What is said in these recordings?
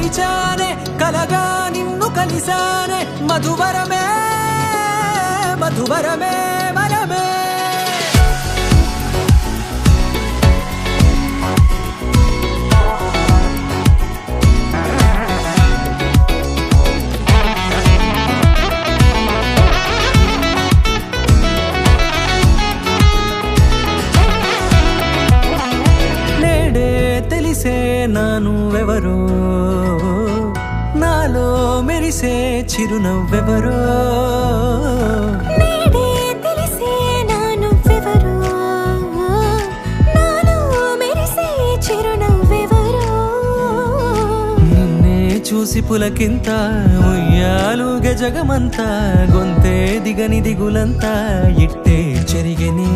తెరిచానే కలగా నిన్ను కలిసానే మధువరమే మధువరమే వరమే తెలిసే నానువెవరో నాలో మెరిసే చిరునవ్వెవరో నేడే తెలిసే నానువెవరో నాలో మెరిసే చిరునవ్వెవరో నిన్నే చూసి పులకింత ఉయ్యాలుగే జగమంతా గొంతే దిగని దిగులంతా ఇట్టే చెరిగెనే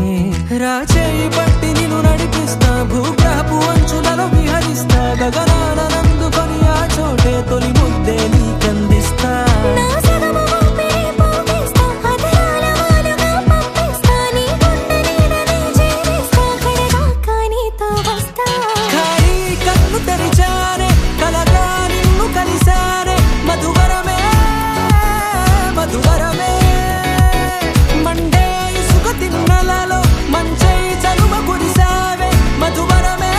రాచేయి పట్టి నిన్ను నడిపిస్తా భూగ్రహపు అంచులలో విహరిస్తా గగనాన నందుకొని ఆ చోటే తొలి ముద్దే నీకందిస్తా నా సగము ఊపిరి పోగిస్తా అదరాల వాలుగా పంపిస్తా నీ గుండె నీడనే చేరిస్తా కడదాకా నీతో వస్తా ఖాళీ కన్ను తెరిచానే కలగా నిన్ను కలిసానే మధువరమే మధువరమే మండే ఇసుక తిన్నలలో మంచై చలువ కురిసావే మధువరమే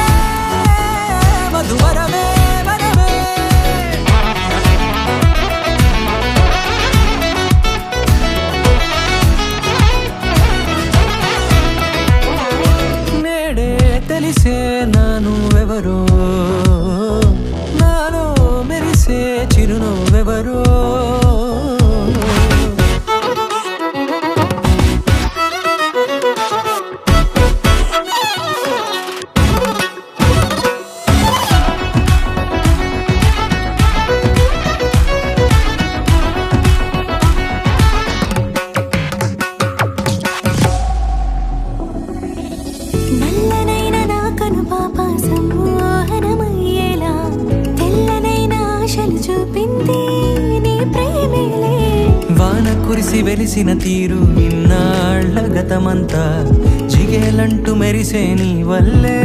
మధువరమే వరమే నేడే తెలిసే నానువెవరో నాలో మెరిసే చిరునవ్వెవరో నల్లనైన నా కనుపాప సమ్మోహనమయ్యేలా తెల్లనైన ఆశలు చూపింది నీ ప్రేమేలే వాన కురిసి వెలిసిన తీరు ఇన్నాళ్ల గతమంతా జిగేలంటూ మెరిసే నీ వల్లే